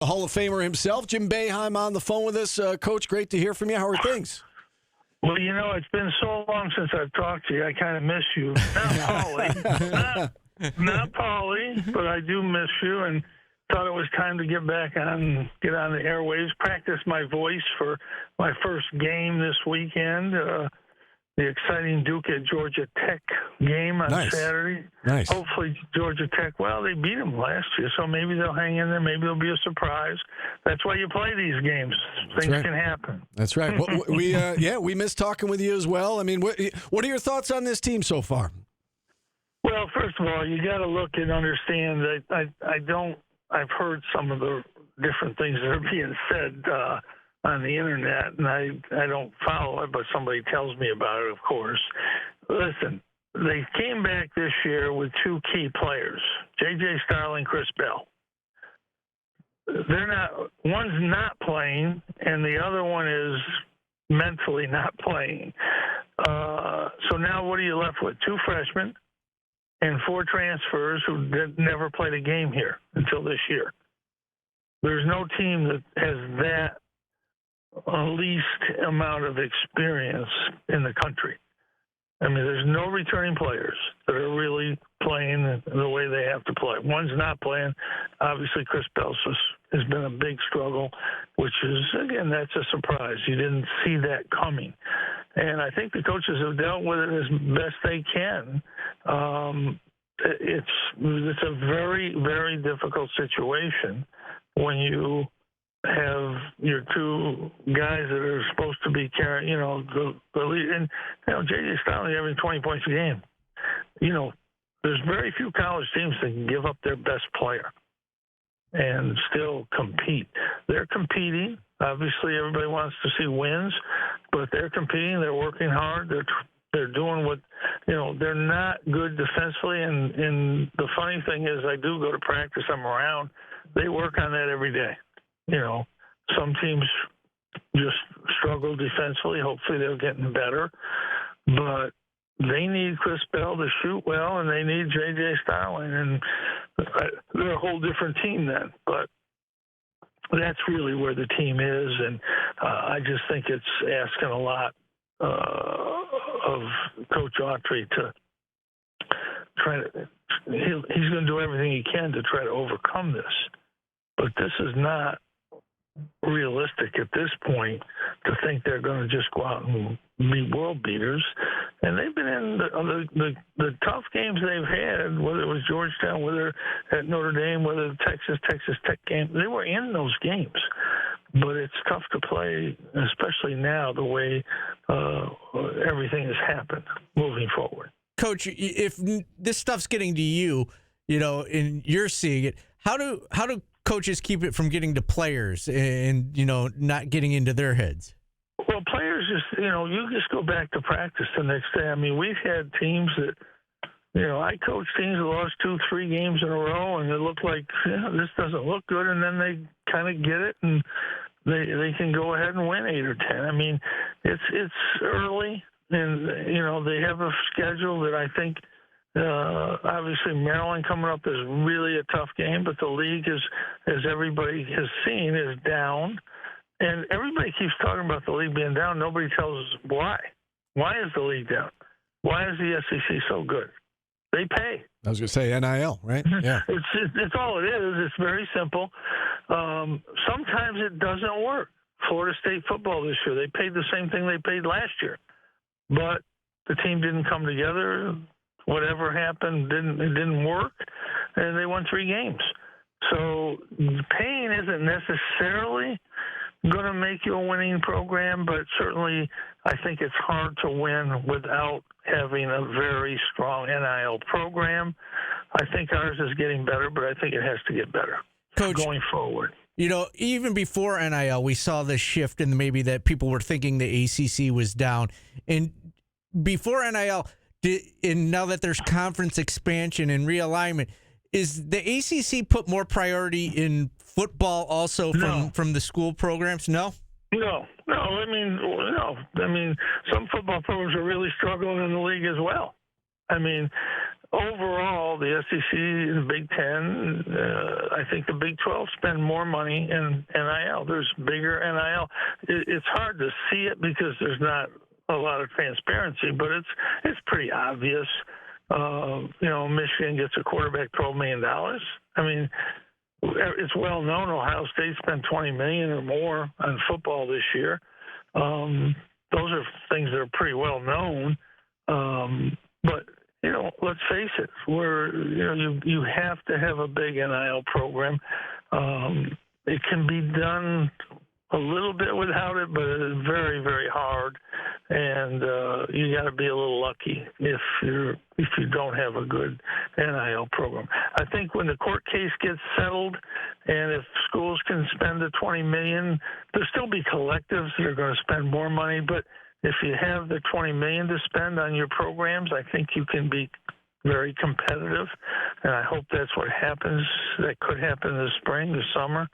The Hall of Famer himself, Jim Boeheim, on the phone with us. Coach, great to hear from you. How are things? Well, it's been so long since I've talked to you. I kind of miss you. Not Paulie. not Paulie, but I do miss you, and thought it was time to get back on, get on the airwaves, practice my voice for my first game this weekend. The exciting Duke at Georgia Tech game on Saturday. Nice. Hopefully Georgia Tech, well, they beat them last year, so maybe they'll hang in there. Maybe it'll be a surprise. That's why you play these games. Things can happen. That's right. We miss talking with you as well. I mean, what are your thoughts on this team so far? Well, first of all, you got to look and understand that I've heard some of the different things that are being said on the internet, and I don't follow it, but somebody tells me about it, of course. Listen, they came back this year with two key players, J.J. Starling, Chris Bell. One's not playing, and the other one is mentally not playing. So now what are you left with? Two freshmen and four transfers who never played a game here until this year. There's no team that has that least amount of experience in the country. I mean, there's no returning players that are really playing the way they have to play. One's not playing. Obviously, Chris Bell has been a big struggle, which is, again, that's a surprise. You didn't see that coming. And I think the coaches have dealt with it as best they can. It's a very, very difficult situation when you have your two guys that are supposed to be carrying, the lead. And, J.J. Starling having 20 points a game. There's very few college teams that can give up their best player and still compete. They're competing. Obviously, everybody wants to see wins, but they're competing. They're working hard. They're doing what, they're not good defensively. And the funny thing is, I do go to practice. I'm around. They work on that every day. Some teams just struggle defensively. Hopefully they're getting better. But they need Chris Bell to shoot well, and they need J.J. Starling. And they're a whole different team then. But that's really where the team is. And I just think it's asking a lot of Coach Autry to try to – he's going to do everything he can to try to overcome this. But this is not realistic at this point to think they're going to just go out and be world beaters. And they've been in the tough games they've had, whether it was Georgetown, whether at Notre Dame, whether the Texas Tech game, they were in those games. But it's tough to play, especially now, the way everything has happened moving forward. Coach, if this stuff's getting to you, and you're seeing it, how do coaches keep it from getting to players and, not getting into their heads? Well, players just, you just go back to practice the next day. I mean, we've had teams that, I coached teams that lost 2-3 games in a row, and it looked like, this doesn't look good, and then they kind of get it, and they can go ahead and win 8 or 10. I mean, it's early, and, they have a schedule that I think, obviously Maryland coming up is really a tough game, but the league is, as everybody has seen, is down. And everybody keeps talking about the league being down. Nobody tells us why. Why is the league down? Why is the SEC so good? They pay. I was going to say NIL, right? Yeah. It's all it is. It's very simple. Sometimes it doesn't work. Florida State football this year, they paid the same thing they paid last year. But the team didn't come together. Whatever happened it didn't work, and they won 3 games. So paying isn't necessarily going to make you a winning program, but certainly I think it's hard to win without having a very strong NIL program. I think ours is getting better, but I think it has to get better, Coach, going forward. Even before NIL, we saw this shift in maybe that people were thinking the ACC was down. And before NIL, and now that there's conference expansion and realignment, is the ACC put more priority in football also from the school programs? No? No. I mean, some football programs are really struggling in the league as well. I mean, overall, the SEC, the Big Ten, I think the Big 12 spend more money in NIL. There's bigger NIL. It's hard to see it because there's not a lot of transparency, but it's pretty obvious. Michigan gets a quarterback $12 million. I mean, it's well known Ohio State spent $20 million or more on football this year. Those are things that are pretty well known. But let's face it, you have to have a big NIL program. It can be done a little bit without it, but it is very, very hard, and you got to be a little lucky if you don't have a good NIL program. I think when the court case gets settled, and if schools can spend the $20 million, there'll still be collectives that are going to spend more money. But if you have the $20 million to spend on your programs, I think you can be very competitive, and I hope that's what happens. That could happen this spring, this summer,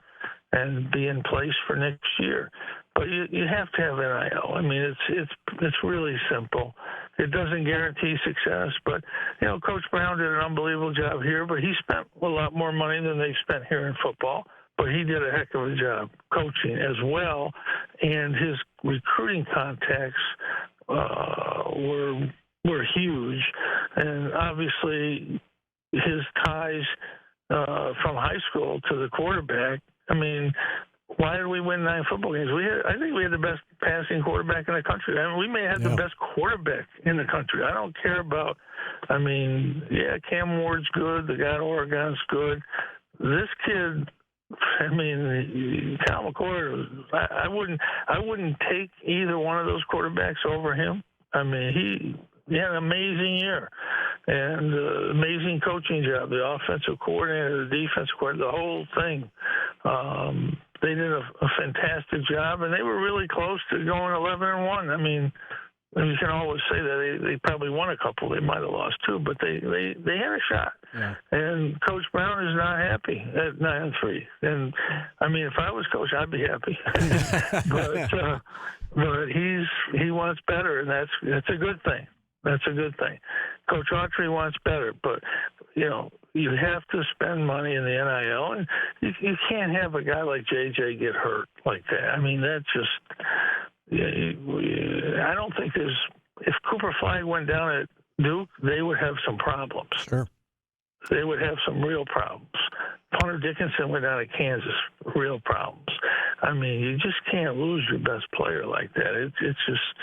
and be in place for next year. But you have to have NIL. I mean, it's really simple. It doesn't guarantee success, but Coach Brown did an unbelievable job here. But he spent a lot more money than they spent here in football. But he did a heck of a job coaching as well, and his recruiting contacts were huge, and obviously his ties from high school to the quarterback. I mean, why did we win 9 football games? I think we had the best passing quarterback in the country. I mean, we may have the best quarterback in the country. I don't care about. I mean, Cam Ward's good. The guy at Oregon's good. This kid. I mean, Kyle McCord. I wouldn't take either one of those quarterbacks over him. I mean, he had an amazing year and amazing coaching job. The offensive coordinator, the defensive coordinator, the whole thing. They did a fantastic job, and they were really close to going 11-1. I mean, you can always say that they probably won a couple. They might have lost 2, but they had a shot. Yeah. And Coach Brown is not happy at 9-3. And I mean, if I was coach, I'd be happy. but he wants better, and that's a good thing. That's a good thing. Coach Autry wants better, but you have to spend money in the NIL, and you can't have a guy like JJ get hurt like that. I mean, that's just. I don't think if Cooper Flag went down at Duke, they would have some problems. Sure. They would have some real problems. Hunter Dickinson went down at Kansas, real problems. I mean, you just can't lose your best player like that. It's just,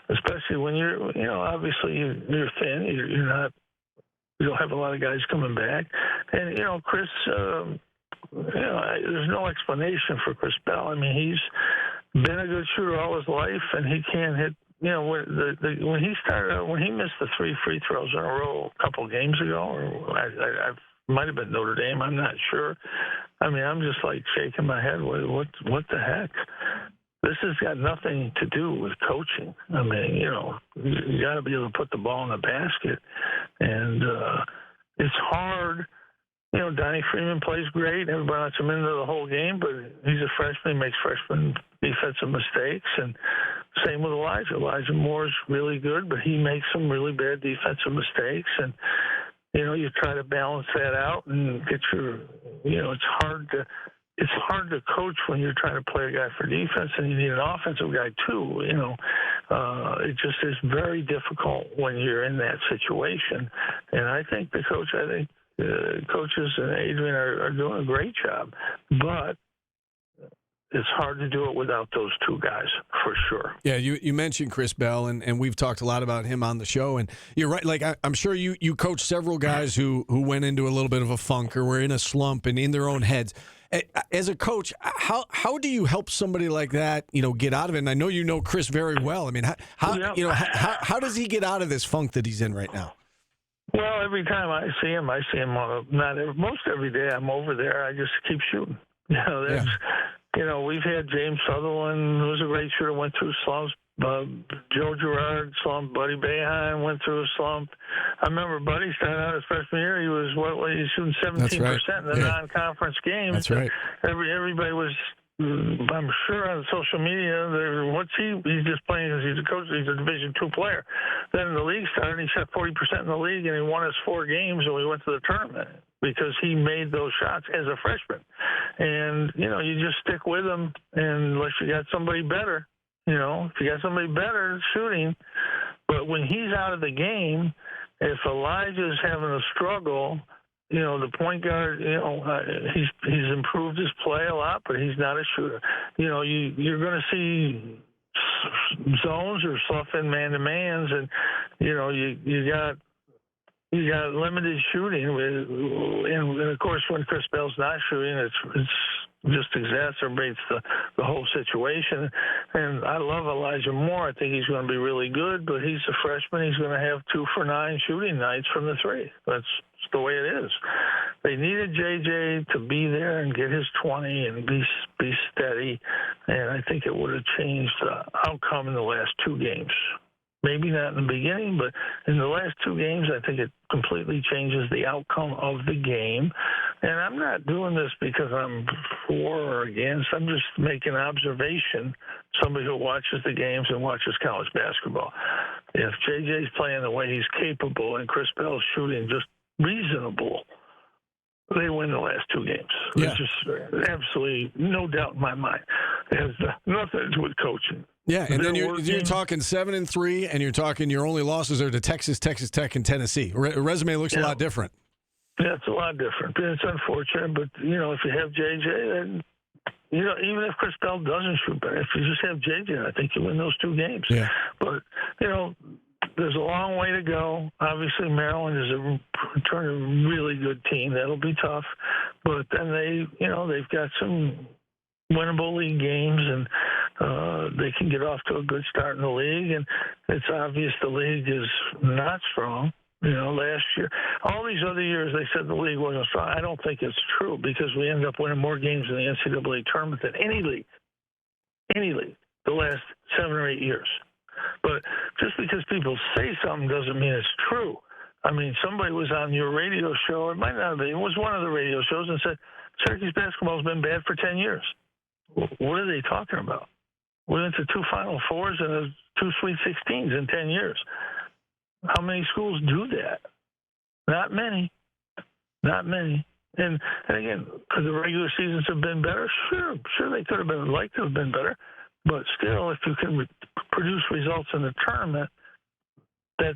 especially when you're, obviously you're thin. You're not. You don't have a lot of guys coming back, and Chris. There's no explanation for Chris Bell. I mean, he's been a good shooter all his life, and he can't hit. When he missed the 3 free throws in a row a couple games ago, or I might have been Notre Dame. I'm not sure. I mean, I'm just like shaking my head. What the heck? This has got nothing to do with coaching. I mean, you got to be able to put the ball in the basket, and it's hard. Donnie Freeman plays great. Everybody lets him into the whole game, but he's a freshman. He makes freshman defensive mistakes. And same with Elijah. Elijah Moore's really good, but he makes some really bad defensive mistakes. And, you try to balance that out and get your, it's hard to coach when you're trying to play a guy for defense, and you need an offensive guy too. It just is very difficult when you're in that situation. And I think coaches and Adrian are doing a great job, but it's hard to do it without those 2 guys, for sure. Yeah, you mentioned Chris Bell, and we've talked a lot about him on the show, and you're right. Like, I'm sure you coached several guys who went into a little bit of a funk or were in a slump and in their own heads. As a coach, how do you help somebody like that, get out of it? And I know you know Chris very well. I mean, how does he get out of this funk that he's in right now? Well, every time I see him most every day. I'm over there. I just keep shooting. We've had James Sutherland, who's a great shooter, went through slumps. Joe Girard slump. Buddy Boeheim went through a slump. I remember Buddy started out his freshman year. He was shooting 17% in the non-conference games. That's right. Everybody was I'm sure on social media, he's just playing because he's a coach. He's a Division II player. Then the league started, he shot 40% in the league, and he won his 4 games, and we went to the tournament because he made those shots as a freshman. And, you just stick with him unless you got somebody better. If you got somebody better shooting. But when he's out of the game, if Elijah's having a struggle, the point guard, he's improved his play a lot, but he's not a shooter. You're going to see zones or stuff in man-to-mans, and, you got limited shooting. And of course, when Chris Bell's not shooting, it's just exacerbates the whole situation. And I love Elijah Moore. I think he's going to be really good, but he's a freshman. He's going to have 2 for 9 shooting nights from the 3. That's the way it is. They needed JJ to be there and get his 20 and be steady, and I think it would have changed the outcome in the last 2 games. Maybe not in the beginning, but in the last 2 games, I think it completely changes the outcome of the game. And I'm not doing this because I'm for or against. I'm just making observation, somebody who watches the games and watches college basketball. If JJ's playing the way he's capable and Chris Bell's shooting just reasonable, they win the last 2 games. Yeah. There's just absolutely no doubt in my mind. It has nothing to do with coaching. Yeah, and then you're talking 7-3, and you're talking your only losses are to Texas, Texas Tech, and Tennessee. Resume looks a lot different. Yeah, it's a lot different. It's unfortunate, but if you have JJ, then even if Chris Bell doesn't shoot better, if you just have JJ, I think you win those 2 games. Yeah. But there's a long way to go. Obviously, Maryland is a really good team. That'll be tough, but then they've got some winnable league games, and they can get off to a good start in the league. And it's obvious the league is not strong. Last year, all these other years, they said the league wasn't strong. I don't think it's true because we ended up winning more games in the NCAA tournament than any league, the last 7 or 8 years. But just because people say something doesn't mean it's true. I mean, somebody was on your radio show, it might not have been, it was one of the radio shows, and said, Syracuse basketball has been bad for 10 years. What are they talking about? We went to 2 Final Fours and 2 Sweet 16s in 10 years. How many schools do that? Not many. Not many. And again, could the regular seasons have been better? Sure they could have been, like to have been better. But still, if you can produce results in the tournament, that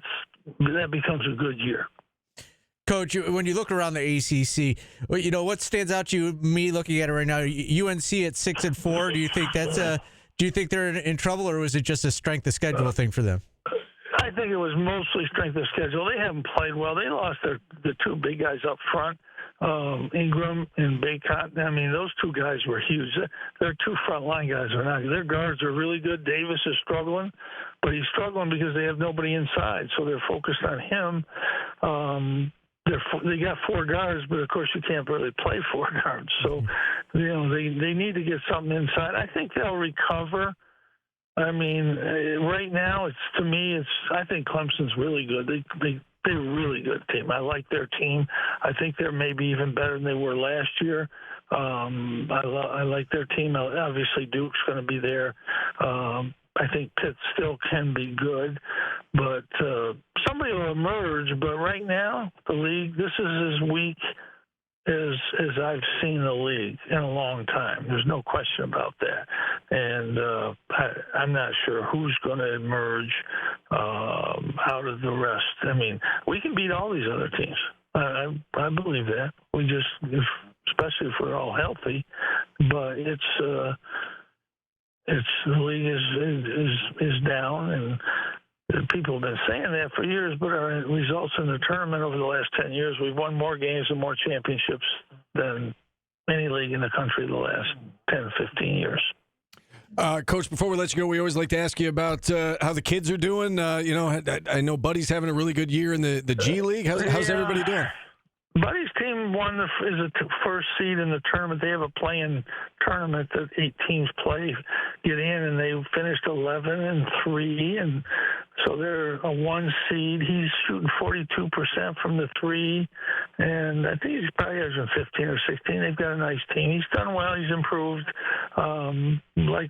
becomes a good year. Coach, when you look around the ACC, what stands out to you? Me looking at it right now, UNC at 6-4. Do you think they're in trouble, or was it just a strength of schedule thing for them? I think it was mostly strength of schedule. They haven't played well. They lost the 2 big guys up front, Ingram and Baycott. I mean, those 2 guys were huge. Their 2 frontline guys are not. Their guards are really good. Davis is struggling, but he's struggling because they have nobody inside, so they're focused on him. They got 4 guards, but of course you can't really play 4 guards. So, they need to get something inside. I think they'll recover. I mean, right now, I think Clemson's really good. They're a really good team. I like their team. I think they're maybe even better than they were last year. I like their team. Obviously, Duke's going to be there. I think Pitt still can be good, but somebody will emerge. But right now, the league, this is as weak as I've seen the league in a long time. There's no question about that. And I'm not sure who's going to emerge out of the rest. I mean, we can beat all these other teams. I believe that. Especially if we're all healthy. But the league is down, and people have been saying that for years, but our results in the tournament over the last 10 years, we've won more games and more championships than any league in the country the last 10, 15 years. Coach, before we let you go, we always like to ask you about how the kids are doing. I know Buddy's having a really good year in the G League. How's everybody doing? Buddy's team is a first seed in the tournament. They have a play-in tournament that 8 teams get in, and they finished 11-3, and so they're a 1 seed. He's shooting 42% from the 3, and I think he's probably averaging 15 or 16. They've got a nice team. He's done well. He's improved.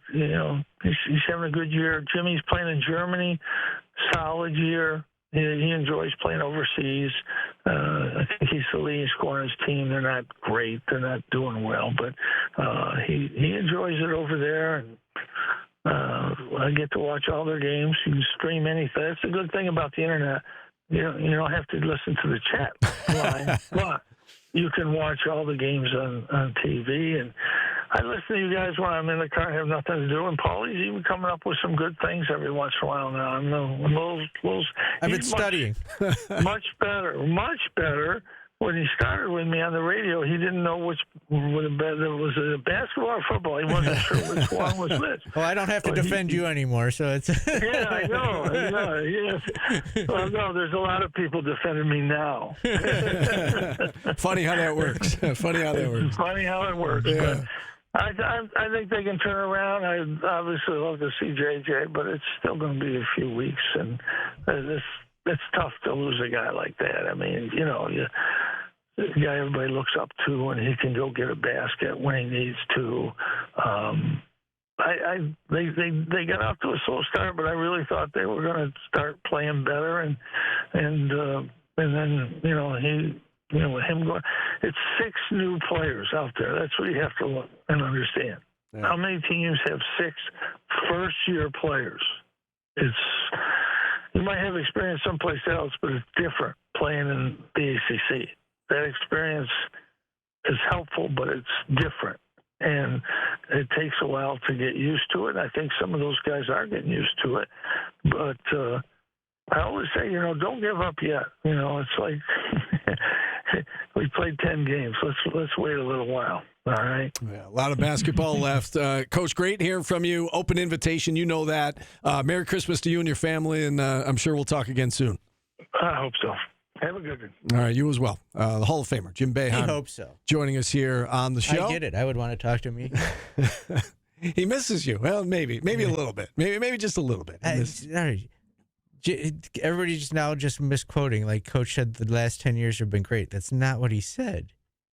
He's having a good year. Jimmy's playing in Germany. Solid year. He enjoys playing overseas. I think he's the leading scorer on his team. They're not great. They're not doing well, but he enjoys it over there. And I get to watch all their games. You can stream anything. That's a good thing about the internet. You don't have to listen to the chat line, but you can watch all the games on TV. And I listen to you guys when I'm in the car and have nothing to do. And Paulie's even coming up with some good things every once in a while now. I'm I've been studying. Much better. When he started with me on the radio, he didn't know whether it was a basketball or football. He wasn't sure which one was which. Well, I don't have to defend you anymore, so it's. Yeah, I know. Yeah. Well, no, there's a lot of people defending me now. Funny how that works. Funny how it works. Yeah. But I think they can turn around. I obviously love to see JJ, but it's still going to be a few weeks, and it's tough to lose a guy like that. I mean, the guy everybody looks up to, and he can go get a basket when he needs to. They got off to a slow start, but I really thought they were going to start playing better, and then with him going, it's 6 new players out there. That's what you have to look and understand. Yeah. How many teams have 6 first-year players? You might have experience someplace else, but it's different playing in the ACC. That experience is helpful, but it's different. And it takes a while to get used to it. I think some of those guys are getting used to it. But I always say, don't give up yet. It's like we played 10 games. Let's wait a little while. All right. Yeah, a lot of basketball left. Coach, great hearing from you. Open invitation. You know that. Merry Christmas to you and your family, and I'm sure we'll talk again soon. I hope so. Have a good one. All right, you as well. The Hall of Famer, Jim Boeheim. I hope so. Joining us here on the show. I get it. I would want to talk to me. He misses you. Well, maybe a little bit. Maybe just a little bit. Everybody just misquoting. Like Coach said, the last 10 years have been great. That's not what he said.